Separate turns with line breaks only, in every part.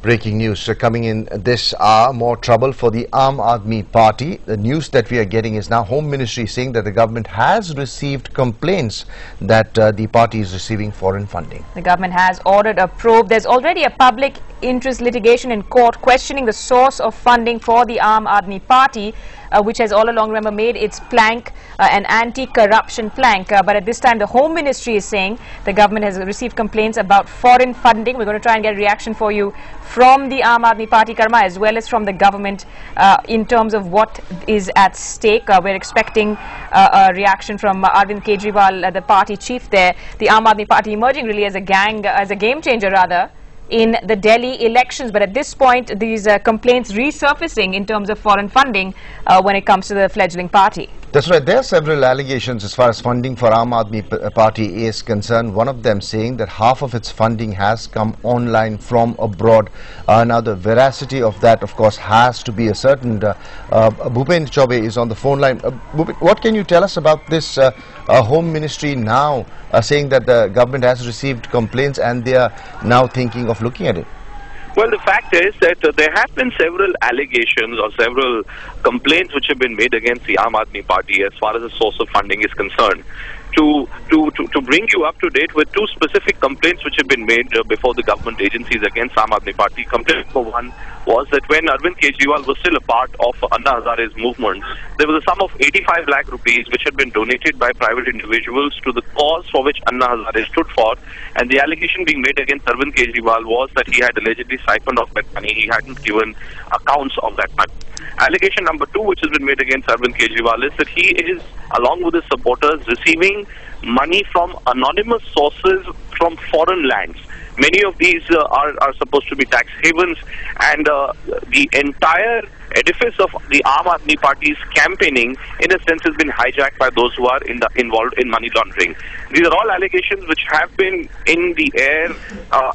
Breaking news coming in this hour, more trouble for the Aam Aadmi Party. The news that we are getting is now Home Ministry saying that the government has received complaints that the party is receiving foreign funding.
The government has ordered a probe. There's already a public interest litigation in court questioning the source of funding for the Aam Aadmi Party, which has all along, remember, made its plank an anti-corruption plank. But at this time, the Home Ministry is saying the government has received complaints about foreign funding. We're going to try and get a reaction for you from the Aam Aadmi Party, Karma, as well as from the government in terms of what is at stake. We're expecting a reaction from Arvind Kejriwal, the party chief there. The Aam Aadmi Party emerging really as a game changer rather, in the Delhi elections. But at this point, these complaints resurfacing in terms of foreign funding when it comes to the fledgling party.
That's right. There are several allegations as far as funding for Aam Aadmi Party is concerned. One of them saying that half of its funding has come online from abroad. Now, the veracity of that, of course, has to be ascertained. Bhupen Chaubey is on the phone line. Bhupen, what can you tell us about this Home Ministry now saying that the government has received complaints and they are now thinking of looking at it?
Well, the fact is that there have been several allegations or several complaints which have been made against the Aam Aadmi Party as far as the source of funding is concerned. To bring you up to date with two specific complaints which have been made before the government agencies against Aam Aadmi Party. Complaint number one was that when Arvind Kejriwal was still a part of Anna Hazare's movement, there was a sum of 85 lakh rupees which had been donated by private individuals to the cause for which Anna Hazare stood for. And the allegation being made against Arvind Kejriwal was that he had allegedly siphoned off that money. He hadn't given accounts of that money. Allegation number two, which has been made against Arvind Kejriwal, is that he is, along with his supporters, receiving money from anonymous sources from foreign lands. Many of these are supposed to be tax havens, and the entire edifice of the Aam Aadmi Party's campaigning, in a sense, has been hijacked by those who are involved in money laundering. These are all allegations which have been in the air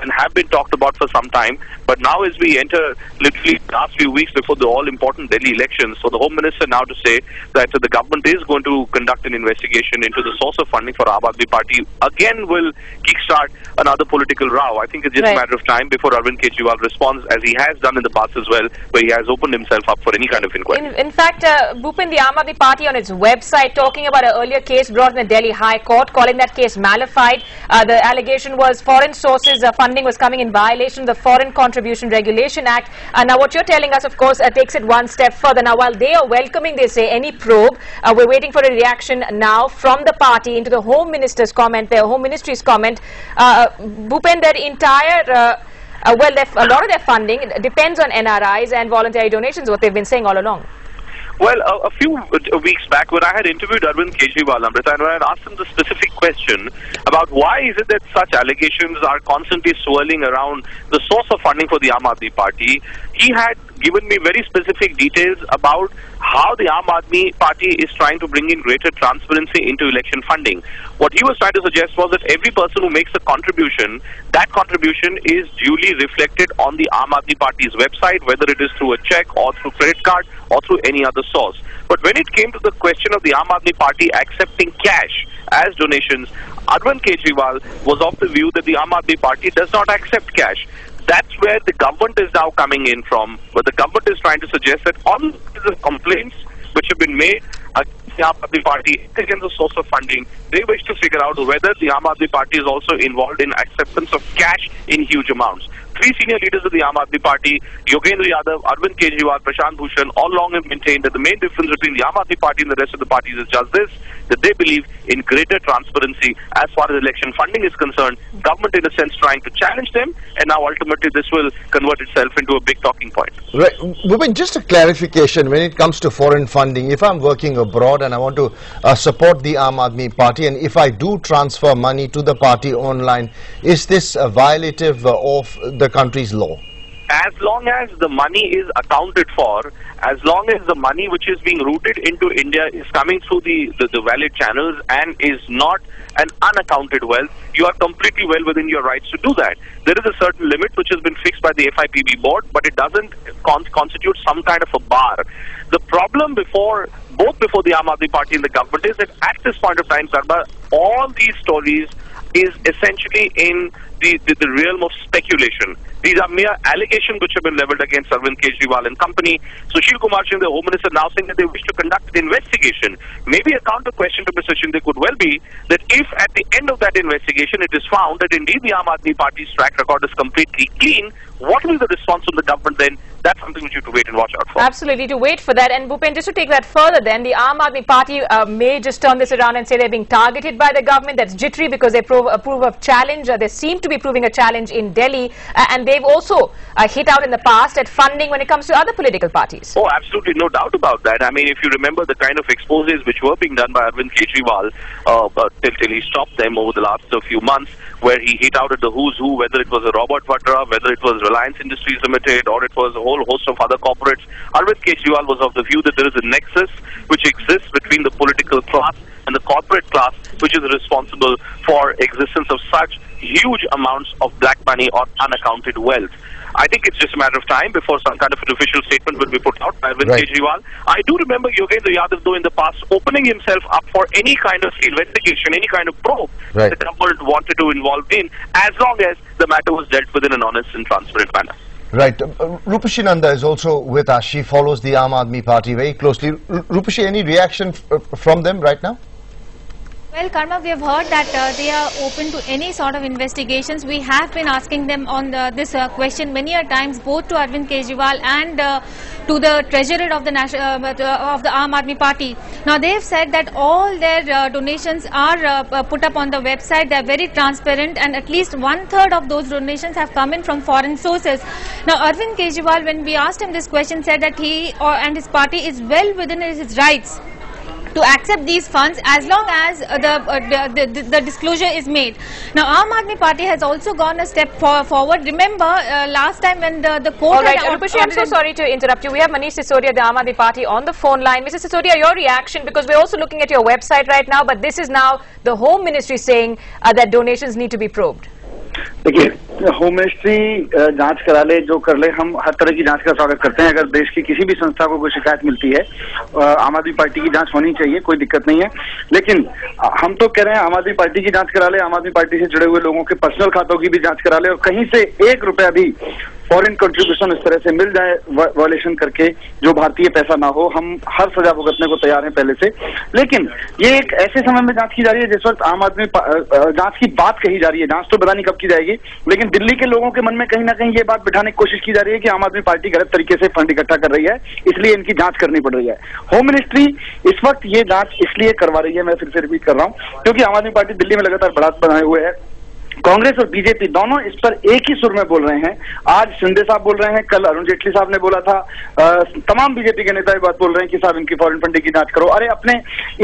and have been talked about for some time. But now, as we enter literally the last few weeks before the all-important Delhi elections, so the Home Minister now to say that the government is going to conduct an investigation into the source of funding for Aam Aadmi Party, again will kickstart another political row. I think it's just a matter of time before Arvind Kejriwal responds, as he has done in the past as well, where he has opened himself up for any kind of inquiry.
In fact, Bhupen, the Aam Aadmi Party on its website talking about an earlier case brought in the Delhi High Court, calling that case malified. The allegation was foreign sources funding was coming in violation of the Foreign Contribution Regulation Act. Now, what you're telling us, of course, takes it one step further. Now, while they are welcoming, they say, any probe, we're waiting for a reaction now from the party into the Home Minister's comment, their Home Ministry's comment. Bhupen, that entire a lot of their funding depends on NRIs and voluntary donations, what they've been saying all along.
Well, a few weeks back, when I had interviewed Arvind Kejriwal, Amrita, and when I had asked him the specific question about why is it that such allegations are constantly swirling around the source of funding for the Aam Aadmi Party, he had given me very specific details about how the Aam Aadmi Party is trying to bring in greater transparency into election funding. What he was trying to suggest was that every person who makes a contribution, that contribution is duly reflected on the Aam Aadmi Party's website, whether it is through a check or through credit card or through any other source. But when it came to the question of the Aam Aadmi Party accepting cash as donations, Arvind Kejriwal was of the view that the Aam Aadmi Party does not accept cash. That's where the government is now coming in from, where the government is trying to suggest that all the complaints which have been made against the Aam Aadmi Party against the source of funding, they wish to figure out whether the Aam Aadmi Party is also involved in acceptance of cash in huge amounts. Three senior leaders of the Aam Aadmi Party, Yogendra Yadav, Arvind Kejriwal, Prashant Bhushan, all along have maintained that the main difference between the Aam Aadmi Party and the rest of the parties is just this, that they believe in greater transparency as far as election funding is concerned. Government, in a sense, trying to challenge them, and now ultimately this will convert itself into a big talking point.
Right. Bhupen, just a clarification when it comes to foreign funding. If I'm working abroad and I want to support the Aam Aadmi Party, and if I do transfer money to the party online, is this violative of the country's law?
As long as the money is accounted for, as long as the money which is being routed into India is coming through the valid channels and is not an unaccounted wealth, you are completely well within your rights to do that. There is a certain limit which has been fixed by the FIPB board, but it doesn't constitute some kind of a bar. The problem both before the Aam Aadmi Party and the government is that at this point of time, Karma, all these stories is essentially in the realm of speculation. These are mere allegations which have been leveled against Arvind Kejriwal and company. Sushil Kumar Shinde, the Home Minister, now saying that they wish to conduct an investigation. Maybe a counter question to Mr. Shinde could well be that if at the end of that investigation it is found that indeed the Aam Aadmi Party's track record is completely clean, what will be the response from the government then? That's something which you have to wait and watch out for.
Absolutely, to wait for that. And Bhupen, just to take that further then, the Aam Aadmi Party may just turn this around and say they're being targeted by the government. That's jittery because they approve of challenge. They seem to be proving a challenge in Delhi. And they've also hit out in the past at funding when it comes to other political parties.
Oh, absolutely, no doubt about that. I mean, if you remember the kind of exposes which were being done by Arvind Kejriwal till he stopped them over the last few months, where he hit out at the who's who, whether it was a Robert Vadra, whether it was Reliance Industries Limited, or it was a whole host of other corporates. Arvind Kejriwal was of the view that there is a nexus which exists between the political class and the corporate class, which is responsible for existence of such huge amounts of black money or unaccounted wealth. I think it's just a matter of time before some kind of an official statement will be put out by Arvind Kejriwal. I do remember Yogendra Yadav, though, in the past, opening himself up for any kind of investigation, any kind of probe the government wanted to involve in, as long as the matter was dealt with in an honest and transparent manner.
Right. Rupashi Nanda is also with us. She follows the Aam Aadmi Party very closely. Rupashi, any reaction from them right now?
Well, Karma, we have heard that they are open to any sort of investigations. We have been asking them on this question many a times, both to Arvind Kejriwal and to the treasurer of the Aam Aadmi Party. Now, they have said that all their donations are put up on the website. They are very transparent, and at least 1/3 of those donations have come in from foreign sources. Now, Arvind Kejriwal, when we asked him this question, said that he and his party is well within his rights to accept these funds as long as the disclosure is made. Now, Aam Aadmi Party has also gone a step forward. Remember, last time when the court...
All right, Rupashi, I'm so sorry to interrupt you. We have Manish Sisodia, the Aam Aadmi Party, on the phone line. Mr. Sisodia, your reaction, because we're also looking at your website right now, but this is now the Home Ministry saying that donations need to be probed.
देखिए, home ministry जांच करा ले, जो कर ले, हम हर तरह की जांच का स्वागत करते हैं। अगर देश की किसी भी संस्था को कोई शिकायत मिलती है, आम आदमी पार्टी की जांच होनी चाहिए, कोई दिक्कत नहीं है। लेकिन हम तो कह रहे हैं आम आदमी पार्टी की जांच करा ले, आम आदमी पार्टी से जुड़े हुए लोगों के पर्सनल खातों की भी जांच करा ले, और कहीं से 1 रुपया भी फॉरेन कंट्रीब्यूशन इस तरह से मिल जाए वायलेशन करके, जो भारतीय पैसा ना हो, हम हर सजा भुगतने को तैयार हैं पहले से। लेकिन ये एक ऐसे समय में जांच की जा रही है जिस वक्त आम आदमी जांच की बात कही जा रही है। जांच तो पता नहीं कब की जाएगी, लेकिन दिल्ली के लोगों के मन में कहीं ना कहीं ये बात बिठाने की कोशिश की जा रही है कि आम आदमी पार्टी गलत तरीके से फंड इकट्ठा कर रही है, इसलिए इनकी जांच करनी पड़ रही है। होम मिनिस्ट्री इस वक्त ये जांच इसलिए करवा रही है, मैं फिर से रिपीट कर रहा हूं, क्योंकि आम आदमी पार्टी दिल्ली में लगातार बढ़त बनाए हुए है। कांग्रेस और बीजेपी दोनों इस पर एक ही सुर में बोल रहे हैं। आज शिंदे साहब बोल रहे हैं, कल अरुण जेटली साहब ने बोला था, तमाम बीजेपी के नेता ये बात बोल रहे हैं कि साहब इनकी फॉरेन फंडिंग की जांच करो। अरे अपने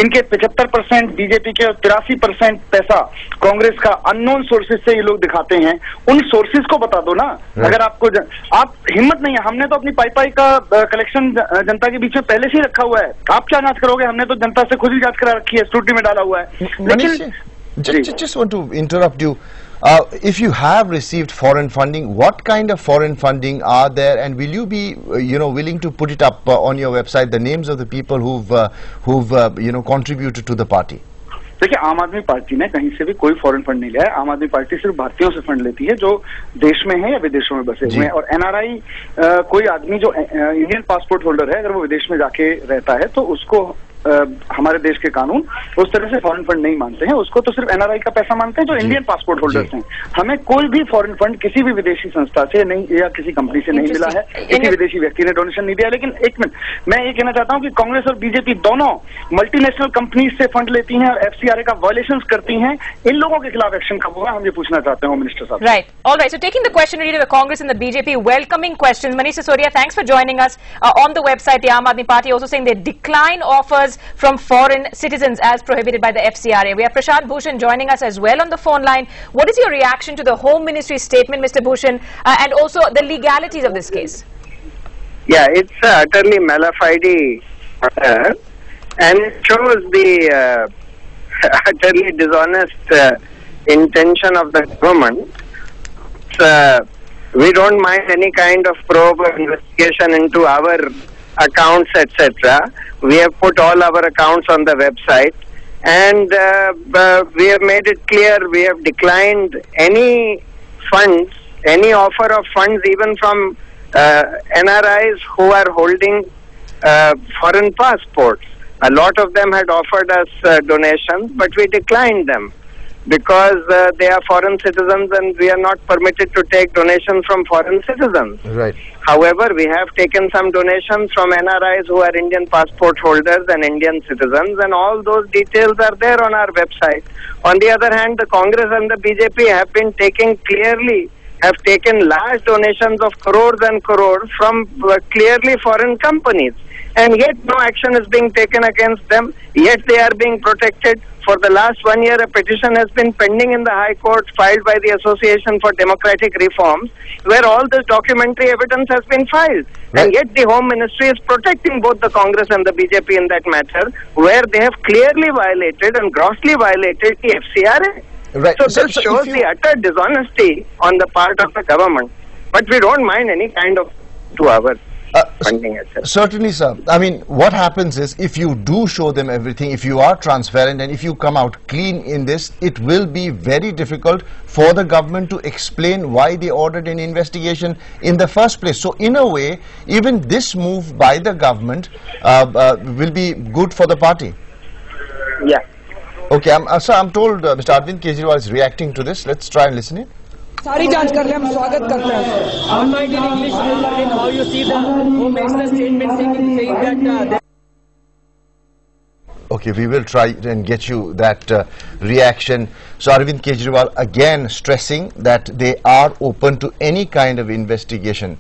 इनके 75% बीजेपी के और 83% पैसा कांग्रेस का अननोन सोर्सेज से ये लोग दिखाते हैं, उन सोर्सेज को बता दो ना। अगर आपको आप हिम्मत नहीं है, हमने तो अपनी पाई का कलेक्शन जनता के बीच में पहले से ही रखा हुआ है, आप क्या जांच करोगे? हमने तो जनता से खुद ही जांच करा रखी है, स्क्रूटनी में डाला हुआ है। लेकिन
just want to interrupt you. If you have received foreign funding, what kind of foreign funding are there, and will you be, willing to put it up on your website, the names of the people who've contributed to the party?
देखिए, आम आदमी party ने कहीं से भी कोई foreign fund नहीं लिया है। आम आदमी पार्टी सिर्फ भारतीयों से फंड लेती है जो देश में है या विदेशों में बसे हुए हैं। और एनआरआई कोई आदमी जो इंडियन पासपोर्ट होल्डर है, अगर वो विदेश में जाके रहता है तो उसको हमारे देश के कानून उस तरह से फॉरेन फंड नहीं मानते हैं, उसको तो सिर्फ एनआरआई का पैसा मानते हैं जो इंडियन पासपोर्ट होल्डर्स हैं। हमें कोई भी फॉरेन फंड किसी भी विदेशी संस्था से नहीं या किसी कंपनी से नहीं मिला है, किसी विदेशी व्यक्ति ने डोनेशन नहीं दिया। लेकिन एक मिनट, मैं ये कहना चाहता हूं कि कांग्रेस और बीजेपी दोनों मल्टीनेशनल कंपनीज से फंड लेती हैं और एफसीआरए का वायलेशन करती हैं। इन लोगों के खिलाफ एक्शन कब होगा, हम ये पूछना चाहते हैं होम मिनिस्टर साहब।
Right. All right. So taking the question really to the Congress and the BJP, welcoming questions. Manish Sisodia, thanks for joining us on the website. The Aam Aadmi Party also saying they decline offers from foreign citizens as prohibited by the FCRA. We have Prashant Bhushan joining us as well on the phone line. What is your reaction to the Home Ministry statement, Mr. Bhushan, and also the legalities of this case?
Yeah, it's utterly mala fide and it shows the utterly dishonest intention of the government. We don't mind any kind of probe or investigation into our accounts, etc. We have put all our accounts on the website. and we have made it clear we have declined any funds, any offer of funds even from NRIs who are holding foreign passports. A lot of them had offered us donations, but we declined them because they are foreign citizens and we are not permitted to take donations from foreign citizens.
Right.
However, we have taken some donations from NRIs who are Indian passport holders and Indian citizens, and all those details are there on our website. On the other hand, the Congress and the BJP have been have taken large donations of crores and crores from clearly foreign companies. And yet no action is being taken against them, yet they are being protected. For the last 1 year, a petition has been pending in the High Court filed by the Association for Democratic Reforms, where all this documentary evidence has been filed.
Right.
And yet the Home Ministry is protecting both the Congress and the BJP in that matter, where they have clearly violated and grossly violated the FCRA.
Right.
So this shows the utter dishonesty on the part of the government. But we don't mind any kind of 2 hours. Funding, etc.
Certainly, sir. I mean, what happens is, if you do show them everything, if you are transparent and if you come out clean in this, it will be very difficult for the government to explain why they ordered an investigation in the first place. So in a way, even this move by the government will be good for the party.
Yeah.
Okay, sir, I'm told Mr. Arvind Kejriwal is reacting to this. Let's try and listen in.
सारी जांच कर रहे हैं, हम स्वागत करते हैं. On my in English, how you see the Home Minister statement saying that.
Okay, we will try and get you that reaction. So Arvind Kejriwal again stressing that they are open to any kind of investigation.